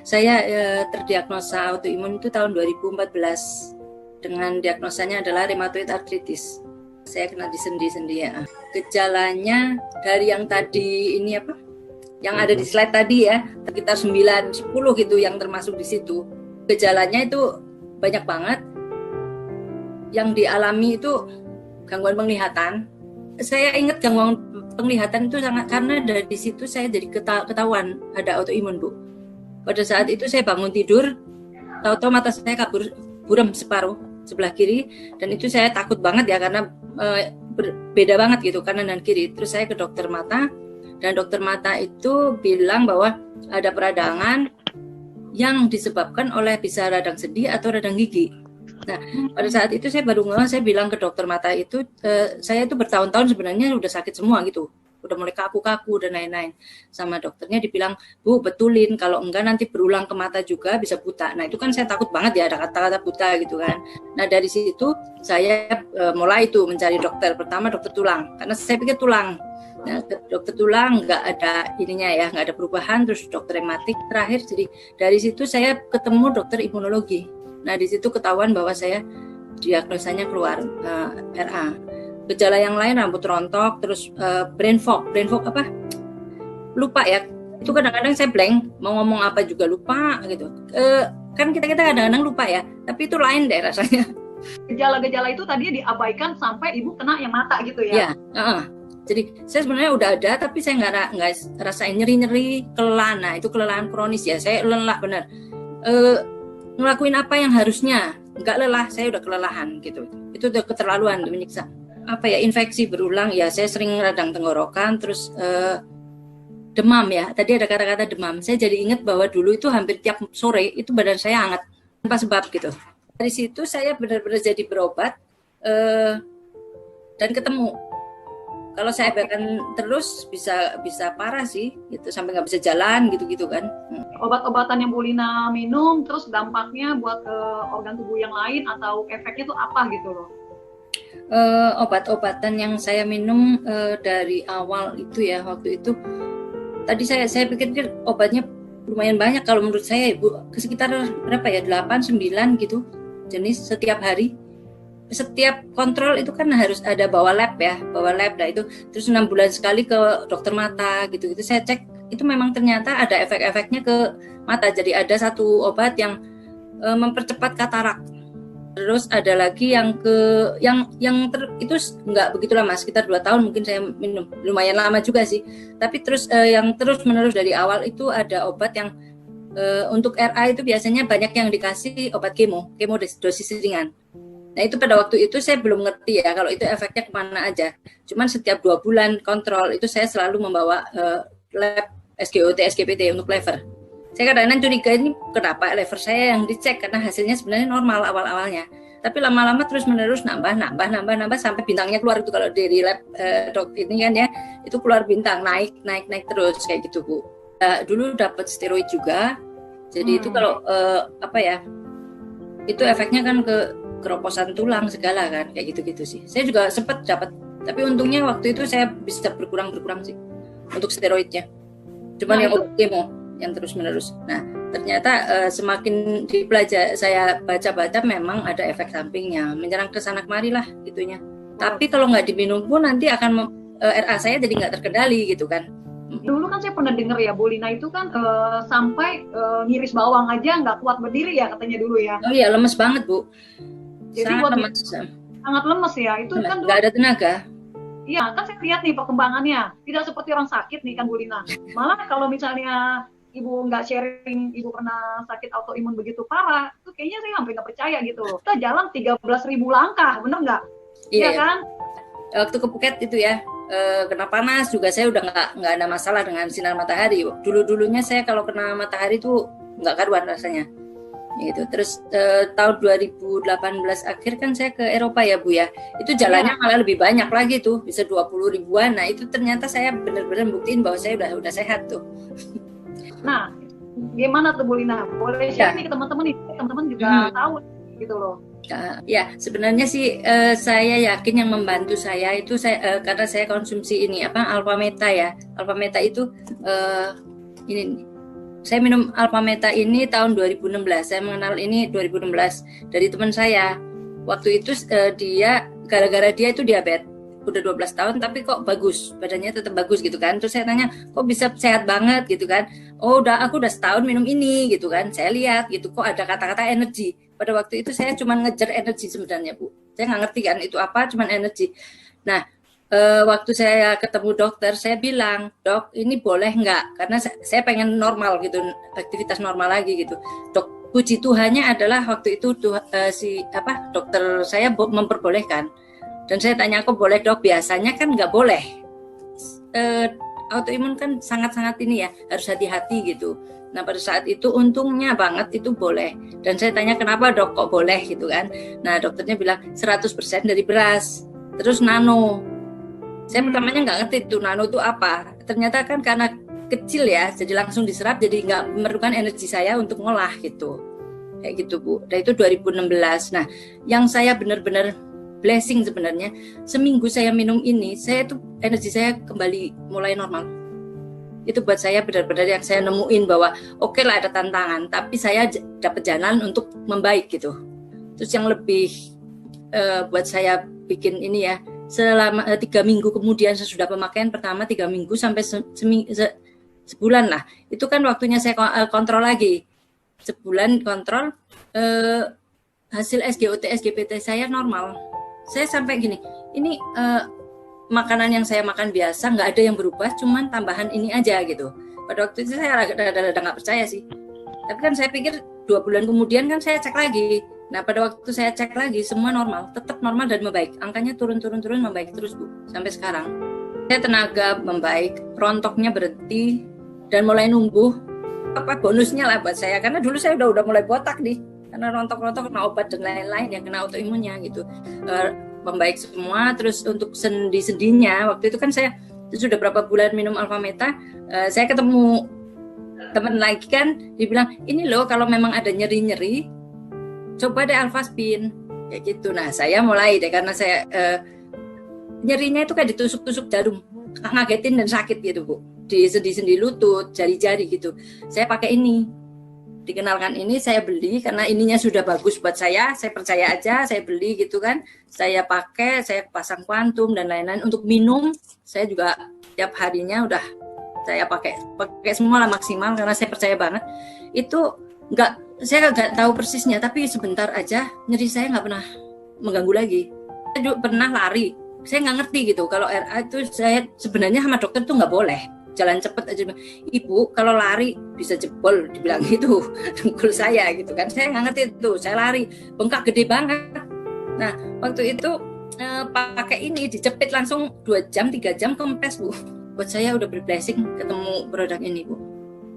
Saya terdiagnosa autoimun itu tahun 2014 dengan diagnosanya adalah rheumatoid arthritis. Saya kena di sendi-sendi ya. Gejalanya dari yang tadi ini apa? Yang ada di slide tadi ya, sekitar 9-10 gitu yang termasuk di situ. Gejalanya itu banyak banget. Yang dialami itu gangguan penglihatan. Saya ingat gangguan penglihatan itu sangat karena dari situ saya jadi ketahuan ada autoimun, Bu. Pada saat itu saya bangun tidur, tahu-tahu mata saya kabur buram separuh sebelah kiri, dan itu saya takut banget ya karena beda banget gitu kanan dan kiri. Terus saya ke dokter mata, dan dokter mata itu bilang bahwa ada peradangan yang disebabkan oleh bisa radang sendi atau radang gigi. Nah, pada saat itu saya baru saya bilang ke dokter mata itu, saya itu bertahun-tahun sebenarnya udah sakit semua gitu, udah mulai kaku-kaku dan lain-lain. Sama dokternya dibilang, Bu, betulin, kalau enggak nanti berulang ke mata juga bisa buta. Nah, itu kan saya takut banget ya ada kata-kata buta gitu kan. Nah, dari situ saya mulai itu mencari dokter. Pertama dokter tulang, karena saya pikir tulang. Nah, dokter tulang nggak ada ininya ya, nggak ada perubahan. Terus dokter rematik terakhir. Jadi dari situ saya ketemu dokter imunologi. Nah, di situ ketahuan bahwa saya diagnosanya keluar RA. Gejala yang lain rambut rontok, terus brain fog apa? Lupa ya. Itu kadang-kadang saya blank, mau ngomong apa juga lupa gitu. Kan kita kadang-kadang lupa ya, tapi itu lain deh rasanya. Gejala-gejala itu tadi diabaikan sampai ibu kena yang mata gitu ya? Ya, jadi saya sebenarnya udah ada, tapi saya nggak rasain nyeri-nyeri, kelelahan. Nah, itu kelelahan kronis ya. Saya lelah benar. Ngelakuin apa yang harusnya nggak lelah, saya udah kelelahan gitu. Itu udah keterlaluan, menyiksa. Apa ya, infeksi berulang ya, saya sering radang tenggorokan, terus demam ya. Tadi ada kata-kata demam. Saya jadi ingat bahwa dulu itu hampir tiap sore itu badan saya hangat tanpa sebab gitu. Dari situ saya benar-benar jadi berobat dan ketemu. Kalau saya biarkan terus bisa parah sih, gitu, sampai nggak bisa jalan gitu kan. Obat-obatan yang Bu Lina minum, terus dampaknya buat organ tubuh yang lain atau efeknya tuh apa gitu loh? Obat-obatan yang saya minum dari awal itu ya, waktu itu tadi saya pikir obatnya lumayan banyak kalau menurut saya, Ibu, sekitar berapa ya, 8-9 gitu jenis setiap hari. Setiap kontrol itu kan harus ada bawa lab. Nah itu terus 6 bulan sekali ke dokter mata gitu saya cek, itu memang ternyata ada efek-efeknya ke mata. Jadi ada satu obat yang mempercepat katarak, terus ada lagi yang itu nggak begitu lama, sekitar 2 tahun mungkin saya minum, lumayan lama juga sih. Tapi terus yang terus menerus dari awal itu ada obat yang untuk RA itu biasanya banyak yang dikasih obat kemo dosis ringan. Nah, itu pada waktu itu saya belum ngerti ya kalau itu efeknya kemana aja. Cuman setiap 2 bulan kontrol itu saya selalu membawa lab SGOT, SGPT untuk lever. Saya kadang-kadang curiga ini kenapa lever saya yang dicek, karena hasilnya sebenarnya normal awal-awalnya. Tapi lama-lama terus menerus nambah sampai bintangnya keluar. Itu kalau dari lab dok ini kan ya, itu keluar bintang, naik terus kayak gitu, Bu. Dulu dapat steroid juga. Jadi itu kalau itu efeknya kan ke keroposan tulang segala kan, kayak gitu sih. Saya juga sempat dapat, tapi untungnya waktu itu saya bisa berkurang sih untuk steroidnya. Cuman yang kemo yang terus menerus. Nah, ternyata semakin saya baca memang ada efek sampingnya, menyerang ke sana kemari lah gitunya. Tapi kalau nggak diminum pun nanti akan RA saya jadi nggak terkendali gitu kan. Dulu kan saya pernah dengar ya, Bu Lina itu kan sampai ngiris bawang aja nggak kuat berdiri ya katanya dulu ya. Oh iya, lemes banget, Bu. Jadi sangat lemes ya, itu kan nggak ada tenaga. Iya, kan saya lihat nih perkembangannya, tidak seperti orang sakit nih kan Bu Lina. Malah kalau misalnya Ibu nggak sharing, Ibu pernah sakit autoimun begitu parah, itu kayaknya saya hampir nggak percaya gitu. Kita jalan 13.000 langkah, bener nggak? Iya kan? Waktu ke Phuket itu ya, kena panas juga saya udah nggak ada masalah dengan sinar matahari. Dulunya saya kalau kena matahari itu nggak karuan rasanya. Gitu. Terus tahun 2018 akhir kan saya ke Eropa ya, Bu ya. Itu jalannya malah lebih banyak lagi tuh, bisa 20 ribuan. Nah, itu ternyata saya benar-benar buktiin bahwa saya udah sehat tuh. Nah, gimana tuh Bu Lina? Boleh share nih ke teman-teman nih, teman-teman juga tahu gitu loh. Ya, sebenarnya sih saya yakin yang membantu saya itu karena saya konsumsi ini Alpha Meta ya. Alpha Meta itu ini Saya minum Alpha Meta ini tahun 2016. Saya mengenal ini 2016 dari teman saya. Waktu itu dia gara-gara dia itu diabetes. Udah 12 tahun tapi kok bagus, badannya tetap bagus gitu kan. Terus saya tanya, kok bisa sehat banget gitu kan. Oh, aku udah setahun minum ini gitu kan. Saya lihat gitu, kok ada kata-kata energi. Pada waktu itu saya cuma ngejar energi sebenarnya, Bu. Saya nggak ngerti kan itu apa, cuma energi. Nah, waktu saya ketemu dokter, saya bilang, Dok, ini boleh nggak? Karena saya pengen normal gitu, aktivitas normal lagi gitu. Dok, puji Tuhannya adalah waktu itu dokter saya memperbolehkan. Dan saya tanya, kok boleh Dok? Biasanya kan nggak boleh. Autoimun kan sangat-sangat ini ya, harus hati-hati gitu. Nah pada saat itu untungnya banget itu boleh. Dan saya tanya, kenapa Dok kok boleh gitu kan? Nah dokternya bilang 100% dari beras. Terus nano. Saya pertamanya nggak ngerti itu nano itu apa. Ternyata kan karena kecil ya, jadi langsung diserap, jadi nggak memerlukan energi saya untuk ngolah gitu. Kayak gitu Bu. Dan itu 2016. Nah yang saya benar-benar blessing sebenarnya, seminggu saya minum ini, energi saya kembali mulai normal. Itu buat saya benar-benar yang saya nemuin bahwa oke lah ada tantangan, tapi saya dapat jalan untuk membaik gitu. Terus yang lebih buat saya bikin ini ya, selama 3 minggu kemudian sesudah pemakaian pertama 3 minggu sampai sebulan lah. Itu kan waktunya saya kontrol lagi. Sebulan kontrol hasil SGOT, SGPT saya normal. Saya sampai gini, ini makanan yang saya makan biasa nggak ada yang berubah, cuman tambahan ini aja gitu. Pada waktu itu saya rada-rada nggak percaya sih. Tapi kan saya pikir 2 bulan kemudian kan saya cek lagi. Nah pada waktu saya cek lagi semua normal, tetap normal dan membaik. Angkanya turun membaik terus Bu sampai sekarang. Saya tenaga membaik, rontoknya berhenti dan mulai numbuh. Apa bonusnya lah buat saya, karena dulu saya udah mulai botak nih. Karena rontok-rontok kena obat dan lain-lain yang kena autoimunnya gitu, membaik semua. Terus untuk sendi-sendinya waktu itu kan saya sudah berapa bulan minum Alpha Meta, saya ketemu teman lagi kan, dibilang ini loh kalau memang ada nyeri-nyeri coba deh Alpha Spin kayak gitu. Nah saya mulai deh karena saya nyerinya itu kayak ditusuk-tusuk jarum, ngagetin dan sakit gitu Bu, di sendi-sendi lutut, jari-jari gitu. Saya pakai ini, dikenalkan ini, saya beli karena ininya sudah bagus buat saya percaya aja, saya beli gitu kan, saya pakai, saya pasang kuantum dan lain-lain. Untuk minum saya juga tiap harinya udah saya pakai semua lah maksimal karena saya percaya banget. Itu saya nggak tahu persisnya, tapi sebentar aja nyeri saya nggak pernah mengganggu lagi. Saya juga pernah lari, saya nggak ngerti gitu kalau RA itu, saya sebenarnya sama dokter tuh nggak boleh jalan cepet aja. Ibu kalau lari bisa jebol, dibilang gitu dengkul saya gitu kan. Saya nggak ngerti itu, saya lari bengkak gede banget. Nah waktu itu pakai ini dijepit langsung 2 jam 3 jam kempes Bu. Buat saya udah berblessing ketemu produk ini Bu.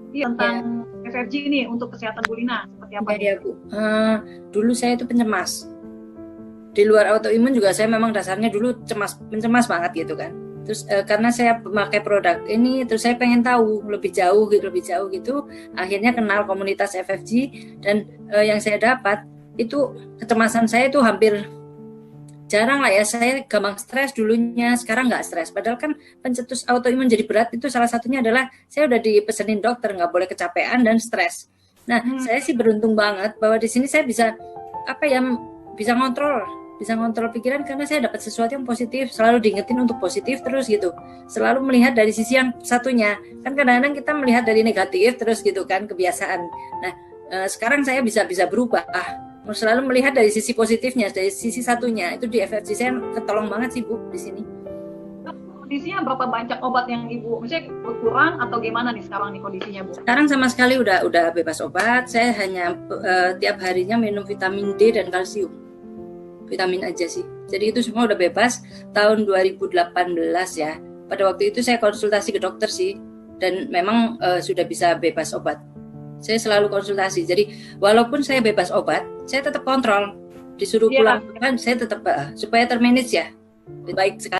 Iya tentang FFG ini untuk kesehatan Bu Lina seperti apa? Ya Bu, dulu saya itu pencemas. Di luar autoimun juga saya memang dasarnya dulu pencemas banget gitu kan. Terus karena saya memakai produk ini, terus saya pengen tahu lebih jauh gitu. Akhirnya kenal komunitas FFG dan yang saya dapat itu kecemasan saya itu hampir jarang lah ya. Saya gampang stres dulunya, sekarang nggak stres. Padahal kan pencetus autoimun jadi berat itu salah satunya adalah saya udah dipesenin dokter nggak boleh kecapean dan stres. Nah saya sih beruntung banget bahwa di sini saya bisa bisa ngontrol pikiran karena saya dapat sesuatu yang positif, selalu diingetin untuk positif terus gitu. Selalu melihat dari sisi yang satunya. Kan kadang-kadang kita melihat dari negatif terus gitu kan, kebiasaan. Nah, sekarang saya bisa berubah. Selalu melihat dari sisi positifnya, dari sisi satunya. Itu di FFG saya ketolong banget sih Bu di sini. Kondisinya berapa banyak obat yang Ibu, misalnya berkurang atau gimana nih sekarang nih kondisinya Bu? Sekarang sama sekali udah bebas obat. Saya hanya tiap harinya minum vitamin D dan kalsium. Vitamin aja sih. Jadi itu semua udah bebas tahun 2018 ya. Pada waktu itu saya konsultasi ke dokter sih, dan memang sudah bisa bebas obat. Saya selalu konsultasi. Jadi walaupun saya bebas obat, saya tetap kontrol. Disuruh pulang kan saya tetap supaya termanage ya. Baik sekali.